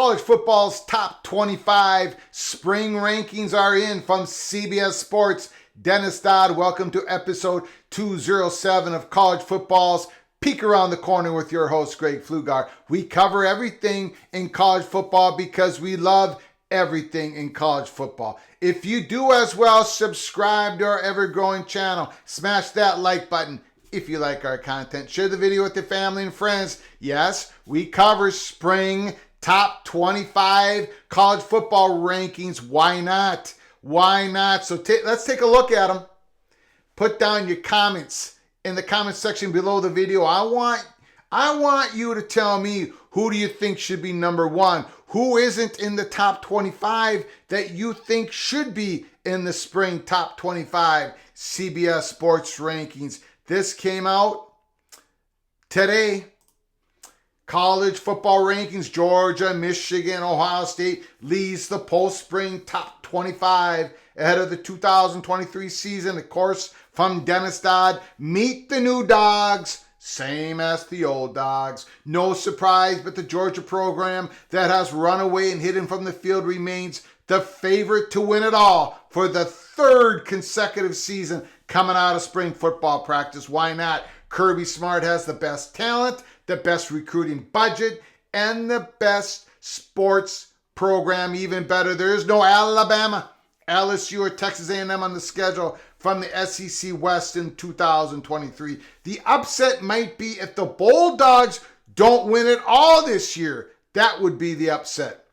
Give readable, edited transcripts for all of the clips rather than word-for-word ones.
College football's top 25 spring rankings are in from CBS Sports. Dennis Dodd, welcome to episode 207 of College Football's Peek Around the Corner with your host, Greg Pflugar. We cover everything in college football because we love everything in college football. If you do as well, subscribe to our ever-growing channel. Smash that like button if you like our content. Share the video with your family and friends. Yes, we cover spring top 25 college football rankings. Why not? Why not? So let's take a look at them. Put down your comments in the comment section below the video. I want you to tell me, who do you think should be number one? Who isn't in the top 25 that you think should be in the spring top 25 CBS Sports rankings? This came out today. College football rankings, Georgia, Michigan, Ohio State leads the post-spring top 25 ahead of the 2023 season. Of course, from Dennis Dodd, meet the new dogs, same as the old dogs. No surprise, but the Georgia program that has run away and hidden from the field remains the favorite to win it all for the third consecutive season coming out of spring football practice. Why not? Kirby Smart has the best talent, the best recruiting budget, and the best sports program. Even better, there is no Alabama, LSU, or Texas A&M on the schedule from the SEC West in 2023. The upset might be if the Bulldogs don't win it all this year. That would be the upset.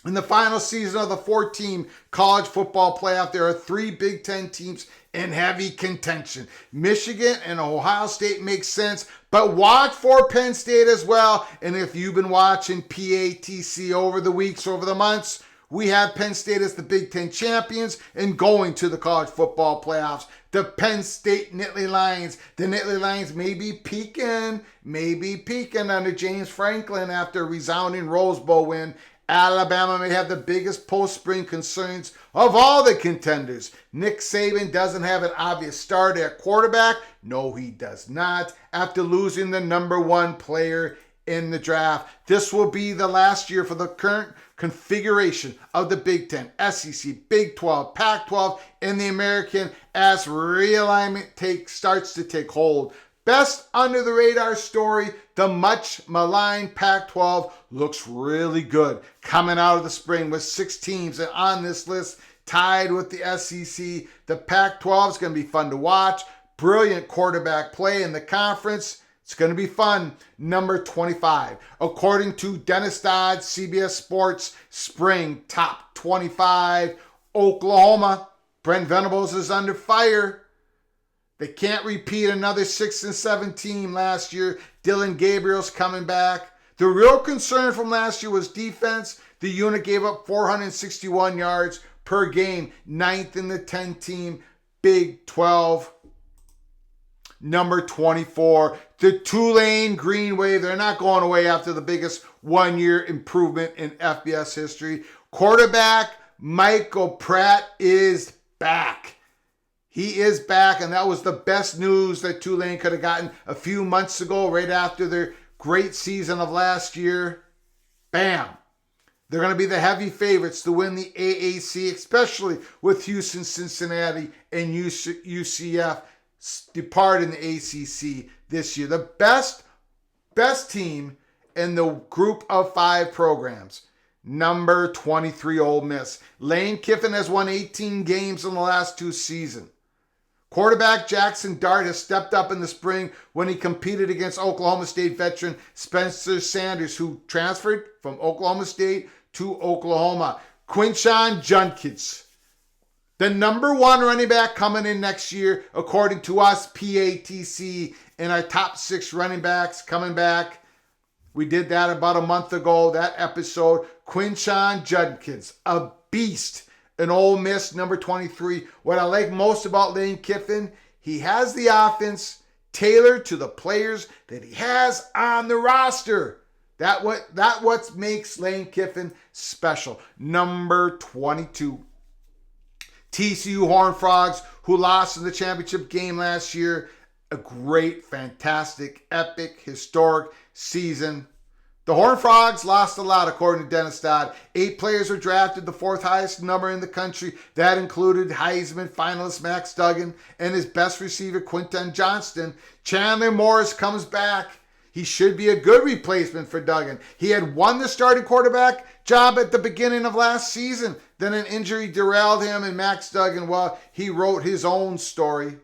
In the final season of the 4-team college football playoff, there are 3 Big Ten teams in heavy contention. Michigan and Ohio State makes sense, but watch for Penn State as well. And if you've been watching PATC over the weeks, over the months, we have Penn State as the Big Ten champions and going to the college football playoffs. The Penn State Nittany Lions. The Nittany Lions may be peaking under James Franklin after a resounding Rose Bowl win. Alabama may have the biggest post-spring concerns of all the contenders. Nick Saban doesn't have an obvious starter at quarterback. No, he does not. After losing the number 1 player in the draft, this will be the last year for the current configuration of the Big Ten, SEC, Big 12, Pac-12, and the American as realignment starts to take hold. Best under the radar story, the much maligned Pac-12 looks really good coming out of the spring with 6 teams on this list tied with the SEC. The Pac-12 is going to be fun to watch. Brilliant quarterback play in the conference. It's going to be fun. Number 25. According to Dennis Dodd, CBS Sports Spring Top 25, Oklahoma. Brent Venables is under fire. They can't repeat another 6 and 7 team last year. Dylan Gabriel's coming back. The real concern from last year was defense. The unit gave up 461 yards per game, 9th in the 10-team Big 12. Number 24, the Tulane Green Wave. They're not going away after the biggest one-year improvement in FBS history. Quarterback Michael Pratt is back. He is back, and that was the best news that Tulane could have gotten a few months ago, right after their great season of last year. Bam! They're going to be the heavy favorites to win the AAC, especially with Houston, Cincinnati, and UCF departing the ACC this year. The best team in the group of 5 programs. Number 23, Ole Miss. Lane Kiffin has won 18 games in the last 2 seasons. Quarterback Jackson Dart has stepped up in the spring when he competed against Oklahoma State veteran Spencer Sanders, who transferred from Oklahoma State to Oklahoma. Quinshon Judkins, the number 1 running back coming in next year, according to us, PATC, in our top 6 running backs coming back. We did that about a month ago, that episode. Quinshon Judkins, a beast. An Ole Miss, number 23. What I like most about Lane Kiffin, he has the offense tailored to the players that he has on the roster. That what makes Lane Kiffin special. Number 22. TCU Horned Frogs, who lost in the championship game last year. A great, fantastic, epic, historic season The Horned Frogs lost a lot, according to Dennis Dodd. 8 players were drafted, the 4th highest number in the country. That included Heisman finalist Max Duggan and his best receiver, Quinton Johnston. Chandler Morris comes back. He should be a good replacement for Duggan. He had won the starting quarterback job at the beginning of last season. Then an injury derailed him, and Max Duggan, well, he wrote his own story.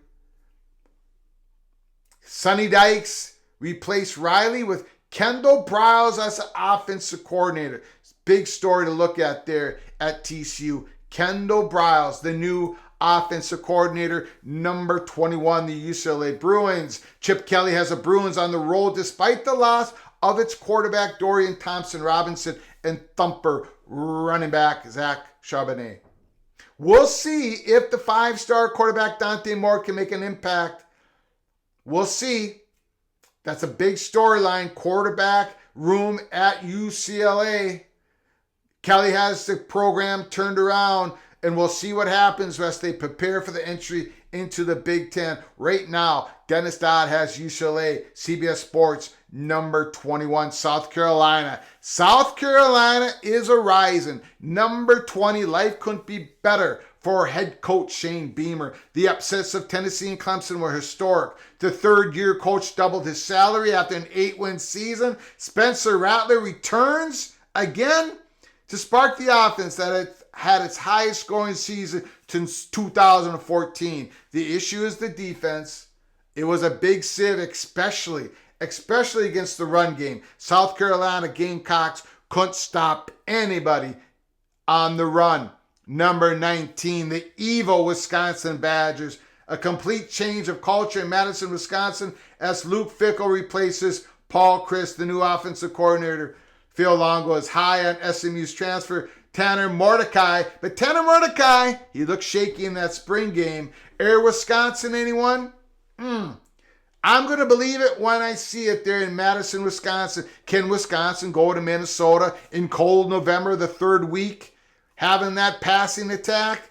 Sonny Dykes replaced Riley with Kendall Briles as an offensive coordinator. Big story to look at there at TCU. Kendall Briles, the new offensive coordinator, number 21, the UCLA Bruins. Chip Kelly has the Bruins on the roll despite the loss of its quarterback Dorian Thompson-Robinson and thumper running back Zach Charbonnet. We'll see if the 5-star quarterback Dante Moore can make an impact. We'll see. That's a big storyline, quarterback room at UCLA. Kelly has the program turned around, and we'll see what happens as they prepare for the entry into the Big Ten. Right now, Dennis Dodd has UCLA, CBS Sports, number 21, South Carolina. South Carolina is a rising. Number 20, life couldn't be better for head coach Shane Beamer. The upsets of Tennessee and Clemson were historic. The third-year coach doubled his salary after an 8-win season. Spencer Rattler returns again to spark the offense that had its highest scoring season since 2014. The issue is the defense. It was a big sieve, especially against the run game. South Carolina Gamecocks couldn't stop anybody on the run. Number 19, the evil Wisconsin Badgers. A complete change of culture in Madison, Wisconsin, as Luke Fickell replaces Paul Chryst, the new offensive coordinator. Phil Longo is high on SMU's transfer, Tanner Mordecai. But Tanner Mordecai, he looked shaky in that spring game. Air Wisconsin, anyone? I'm going to believe it when I see it there in Madison, Wisconsin. Can Wisconsin go to Minnesota in cold November, the third week, having that passing attack?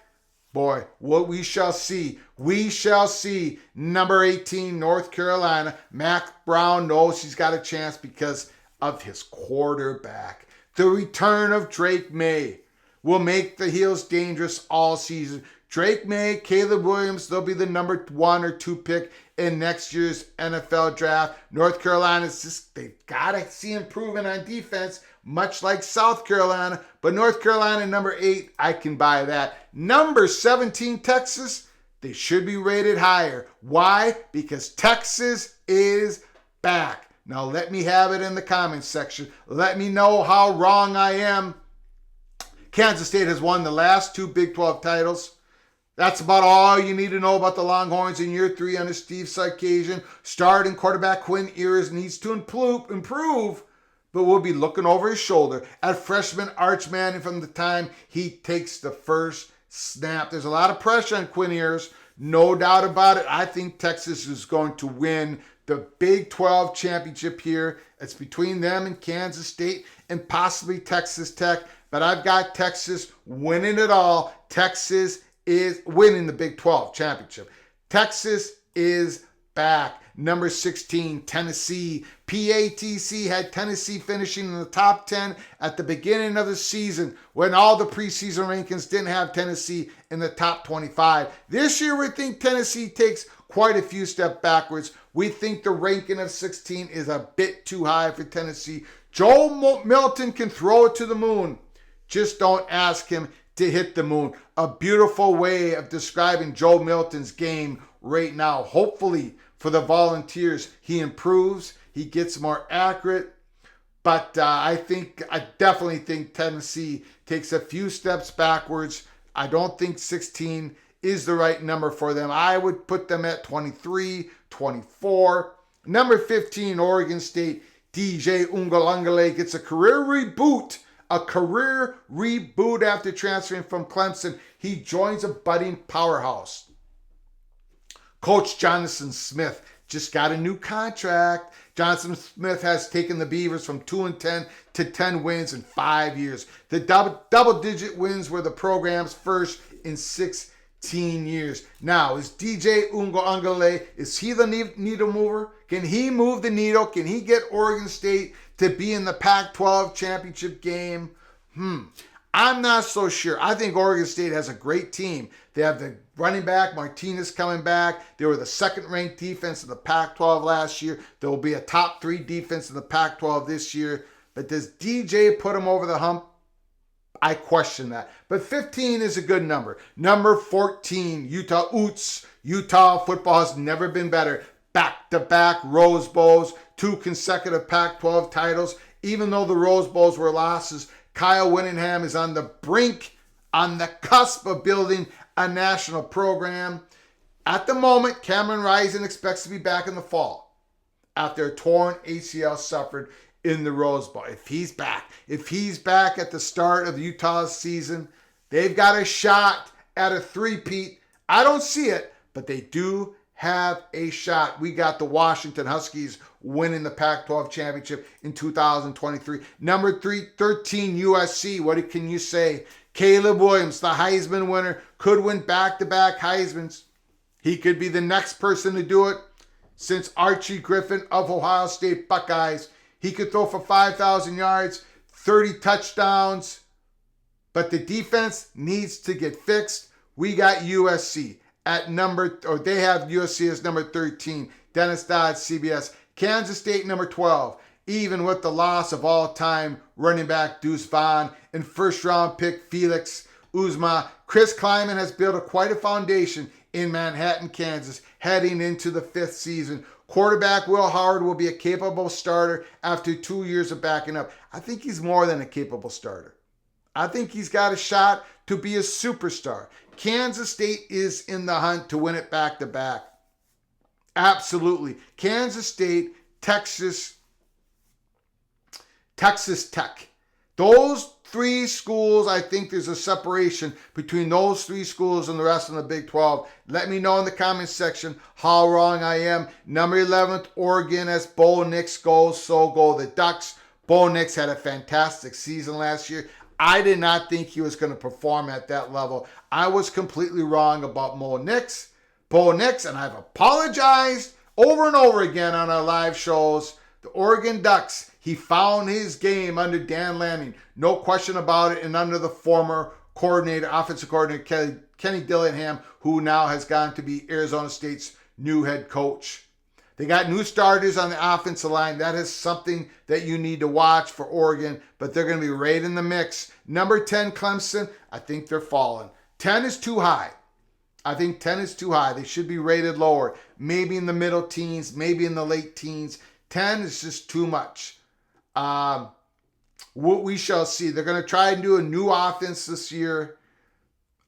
Boy, what we shall see. We shall see. Number 18, North Carolina. Mac Brown knows he's got a chance because of his quarterback. The return of Drake May will make the Heels dangerous all season. Drake May, Caleb Williams, they'll be the number 1 or 2 pick in next year's NFL draft. North Carolina's just, they've got to see improvement on defense, much like South Carolina. But North Carolina, number 8, I can buy that. Number 17, Texas, they should be rated higher. Why? Because Texas is back. Now let me have it in the comments section. Let me know how wrong I am. Kansas State has won the last 2 Big 12 titles. That's about all you need to know about the Longhorns in year 3 under Steve Sarkisian. Starting quarterback Quinn Ewers needs to improve, but we'll be looking over his shoulder at freshman Arch Manning from the time he takes the first snap. There's a lot of pressure on Quinn Ewers, no doubt about it. I think Texas is going to win the Big 12 championship here. It's between them and Kansas State and possibly Texas Tech, but I've got Texas winning it all. Texas is winning the Big 12 championship. Texas is back. Number 16, Tennessee. PATC had Tennessee finishing in the top 10 at the beginning of the season when all the preseason rankings didn't have Tennessee in the top 25. This year, we think Tennessee takes quite a few steps backwards. We think the ranking of 16 is a bit too high for Tennessee. Joe Milton can throw it to the moon. Just don't ask him to hit the moon. A beautiful way of describing Joe Milton's game right now. Hopefully for the Volunteers, he improves, he gets more accurate. But I definitely think Tennessee takes a few steps backwards. I don't think 16 is the right number for them. I would put them at 23, 24. Number 15, Oregon State. DJ Uiagalelei gets a career reboot after transferring from Clemson. He joins a budding powerhouse. Coach Jonathan Smith just got a new contract. Jonathan Smith has taken the Beavers from 2-10 to 10 wins in 5 years. The double-digit wins were the program's first in 16 years. Now, is DJ Uiagalelei, is he the needle mover? Can he move the needle? Can he get Oregon State to be in the Pac-12 championship game? I'm not so sure. I think Oregon State has a great team. They have the running back, Martinez, coming back. They were the second-ranked defense in the Pac-12 last year. There will be a top 3 defense in the Pac-12 this year. But does DJ put them over the hump? I question that. But 15 is a good number. Number 14, Utah Utes. Utah football has never been better. Back-to-back Rose Bowls, 2 consecutive Pac-12 titles. Even though the Rose Bowls were losses, Kyle Whittingham is on the brink, on the cusp of building a national program. At the moment, Cameron Rising expects to be back in the fall after a torn ACL suffered in the Rose Bowl. If he's back at the start of Utah's season, they've got a shot at a three-peat. I don't see it, but they do have a shot. We got the Washington Huskies winning the Pac-12 championship in 2023. Number 13, USC. What can you say? Caleb Williams, the Heisman winner, could win back-to-back Heismans. He could be the next person to do it since Archie Griffin of Ohio State Buckeyes. He could throw for 5,000 yards, 30 touchdowns, but the defense needs to get fixed. We got USC at they have USC as number 13. Dennis Dodd, CBS. Kansas State, number 12. Even with the loss of all-time running back Deuce Vaughn and first-round pick Felix Uzma, Chris Kleiman has built quite a foundation in Manhattan, Kansas, heading into the 5th season. Quarterback Will Howard will be a capable starter after 2 years of backing up. I think he's more than a capable starter. I think he's got a shot to be a superstar. Kansas State is in the hunt to win it back-to-back. Absolutely. Kansas State, Texas Tech. Those 3 schools, I think there's a separation between those 3 schools and the rest of the Big 12. Let me know in the comments section how wrong I am. Number 11th, Oregon, as Bo Nix goes, so go the Ducks. Bo Nix had a fantastic season last year. I did not think he was going to perform at that level. I was completely wrong about Bo Nix, and I've apologized over and over again on our live shows. The Oregon Ducks, he found his game under Dan Lanning. No question about it. And under the former offensive coordinator, Kenny Dillingham, who now has gone to be Arizona State's new head coach. They got new starters on the offensive line. That is something that you need to watch for Oregon, but they're going to be right in the mix. Number 10, Clemson, I think they're falling. 10 is too high. I think 10 is too high. They should be rated lower. Maybe in the middle teens, maybe in the late teens. 10 is just too much. We shall see. They're going to try and do a new offense this year.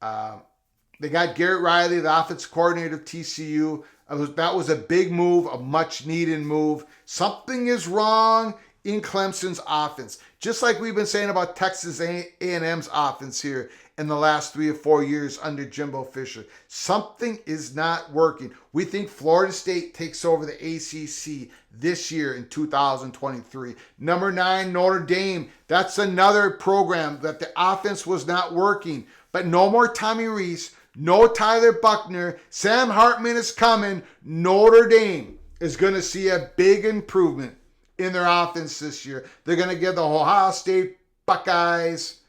They got Garrett Riley, the offensive coordinator of TCU. That was a big move, a much-needed move. Something is wrong in Clemson's offense. Just like we've been saying about Texas A&M's offense here in the last 3 or 4 years under Jimbo Fisher. Something is not working. We think Florida State takes over the ACC this year in 2023. Number 9, Notre Dame. That's another program that the offense was not working. But no more Tommy Rees. No Tyler Buckner. Sam Hartman is coming. Notre Dame is going to see a big improvement in their offense this year. They're going to give the Ohio State Buckeyes,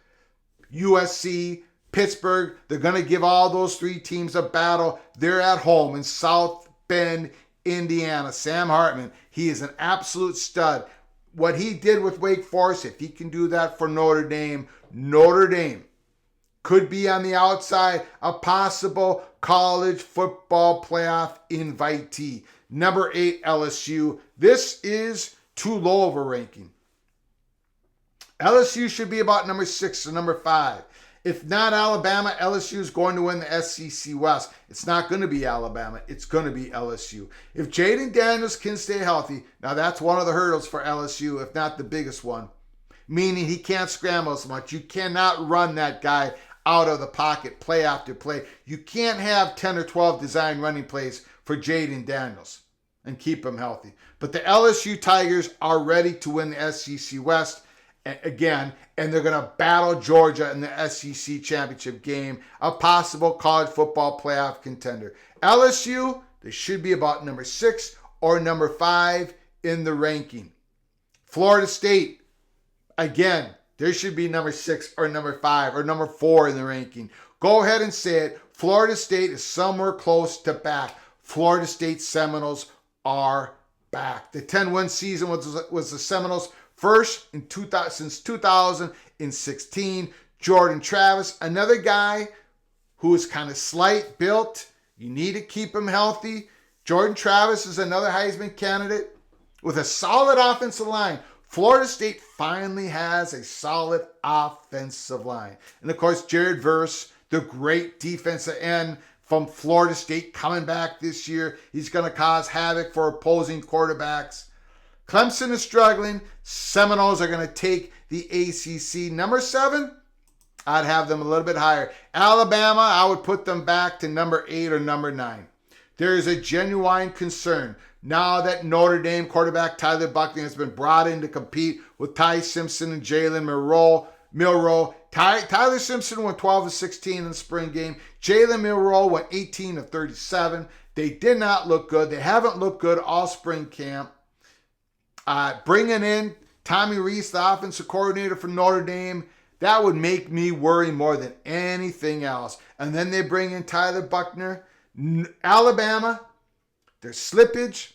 USC, Pittsburgh, they're going to give all those 3 teams a battle. They're at home in South Bend, Indiana. Sam Hartman, he is an absolute stud. What he did with Wake Forest, if he can do that for Notre Dame could be on the outside, a possible college football playoff invitee. Number 8, LSU. This is too low of a ranking. LSU should be about number 6 or number 5. If not Alabama, LSU is going to win the SEC West. It's not going to be Alabama. It's going to be LSU. If Jaden Daniels can stay healthy, now that's one of the hurdles for LSU, if not the biggest one, meaning he can't scramble as much. You cannot run that guy out of the pocket play after play. You can't have 10 or 12 design running plays for Jaden Daniels and keep him healthy. But the LSU Tigers are ready to win the SEC West again, and they're going to battle Georgia in the SEC championship game, a possible college football playoff contender. LSU, they should be about number 6 or number 5 in the ranking. Florida State, again, there should be number 6 or number 5 or number 4 in the ranking. Go ahead and say it. Florida State is somewhere close to back. Florida State Seminoles are back. The 10-win season was the Seminoles' first since 2016. Jordan Travis, another guy who is kind of slight built. You need to keep him healthy. Jordan Travis is another Heisman candidate with a solid offensive line. Florida State finally has a solid offensive line. And of course, Jared Verse, the great defensive end from Florida State, coming back this year. He's going to cause havoc for opposing quarterbacks. Clemson is struggling. Seminoles are going to take the ACC. Number 7, I'd have them a little bit higher. Alabama, I would put them back to number 8 or number 9. There is a genuine concern now that Notre Dame quarterback Tyler Buchner has been brought in to compete with Ty Simpson and Jalen Milroe. Tyler Simpson went 12 of 16 in the spring game. Jalen Milroe went 18 of 37. They did not look good. They haven't looked good all spring camp. Bringing in Tommy Rees, the offensive coordinator for Notre Dame, that would make me worry more than anything else. And then they bring in Tyler Buchner. Alabama, their slippage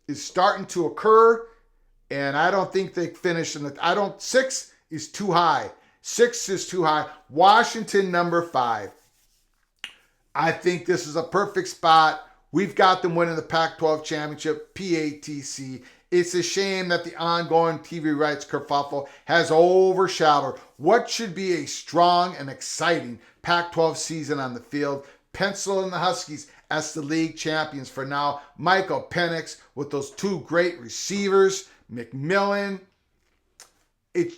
is starting to occur, and I don't think they finish in the. 6 is too high. 6 is too high. Washington, number 5. I think this is a perfect spot. We've got them winning the Pac-12 championship, PATC. It's a shame that the ongoing TV rights kerfuffle has overshadowed what should be a strong and exciting Pac-12 season on the field. Pencil in the Huskies as the league champions for now. Michael Penix with those 2 great receivers, McMillan. And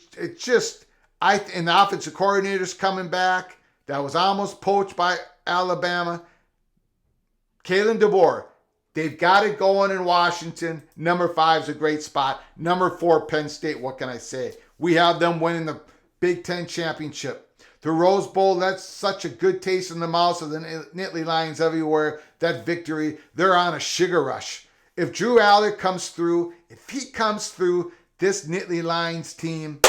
the offensive coordinator's coming back. That was almost poached by Alabama. Kalen DeBoer. They've got it going in Washington. Number 5 is a great spot. Number 4, Penn State. What can I say? We have them winning the Big Ten championship. The Rose Bowl, that's such a good taste in the mouth of the Nittany Lions everywhere. That victory, they're on a sugar rush. If Drew Allar comes through, this Nittany Lions team,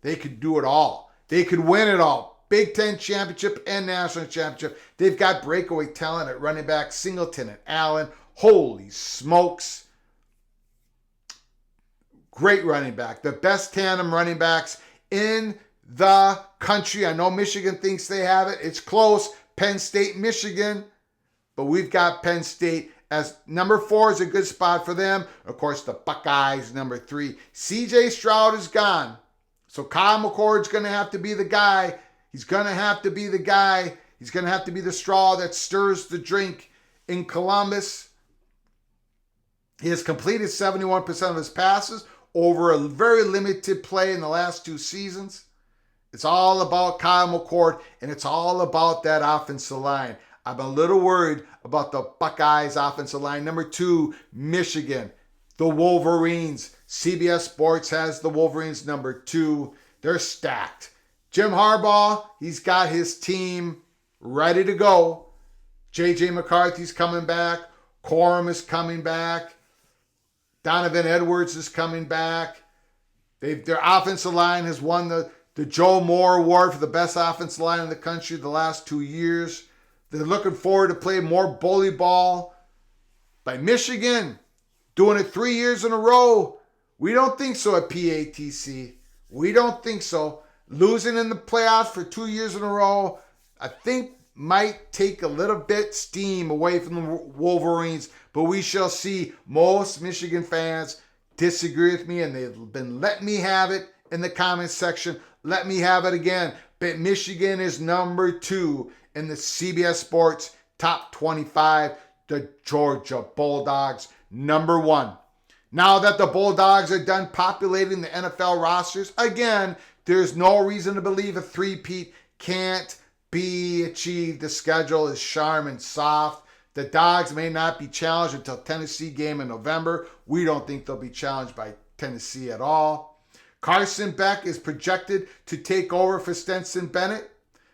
they could do it all. They could win it all. Big Ten championship and national championship. They've got breakaway talent at running back, Singleton and Allen. Holy smokes. Great running back. The best tandem running backs in the country. I know Michigan thinks they have it. It's close. Penn State, Michigan. But we've got Penn State as number 4 is a good spot for them. Of course, the Buckeyes, number 3. CJ Stroud is gone. So Kyle McCord's going to have to be the guy. He's going to have to be the guy. He's going to have to be the straw that stirs the drink in Columbus. He has completed 71% of his passes over a very limited play in the last 2 seasons. It's all about Kyle McCord, and it's all about that offensive line. I'm a little worried about the Buckeyes offensive line. Number 2, Michigan. The Wolverines. CBS Sports has the Wolverines number 2. They're stacked. Jim Harbaugh, he's got his team ready to go. J.J. McCarthy's coming back. Corum is coming back. Donovan Edwards is coming back. Their offensive line has won the Joe Moore Award for the best offensive line in the country the last 2 years. They're looking forward to play more bully ball. By Michigan, doing it 3 years in a row. We don't think so at PATC. We don't think so. Losing in the playoffs for 2 years in a row, I think might take a little bit steam away from the Wolverines, but we shall see. Most Michigan fans disagree with me, and they've been letting me have it in the comments section. Let me have it again. But Michigan is number 2 in the CBS Sports Top 25. The Georgia Bulldogs, number 1. Now that the Bulldogs are done populating the NFL rosters, again, there's no reason to believe a three-peat can't be achieved. The schedule is sharp and soft. The Dogs may not be challenged until Tennessee game in November. We don't think they'll be challenged by Tennessee at all. Carson Beck is projected to take over for Stetson Bennett.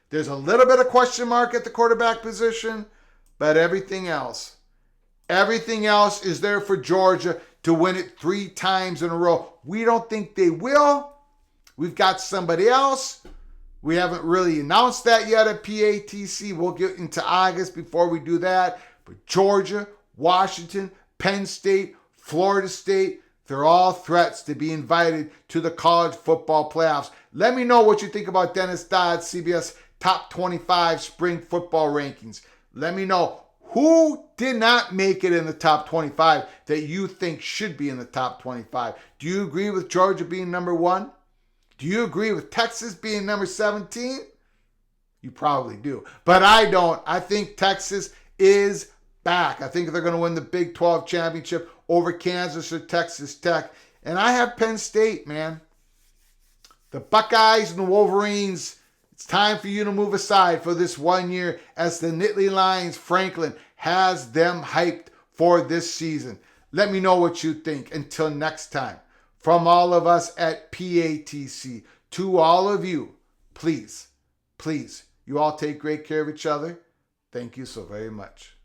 There's a little bit of question mark at the quarterback position, but everything else is there for Georgia to win it 3 times in a row. We don't think they will. We've got somebody else. We haven't really announced that yet at PATC. We'll get into August before we do that. But Georgia, Washington, Penn State, Florida State, they're all threats to be invited to the college football playoffs. Let me know what you think about Dennis Dodd's CBS Top 25 Spring Football Rankings. Let me know who did not make it in the top 25 that you think should be in the top 25. Do you agree with Georgia being number 1? Do you agree with Texas being number 17? You probably do. But I don't. I think Texas is back. I think they're going to win the Big 12 championship over Kansas or Texas Tech. And I have Penn State, man. The Buckeyes and the Wolverines, it's time for you to move aside for this 1 year as the Nittany Lions Franklin has them hyped for this season. Let me know what you think. Until next time, from all of us at PATC, to all of you, please, you all take great care of each other. Thank you so very much.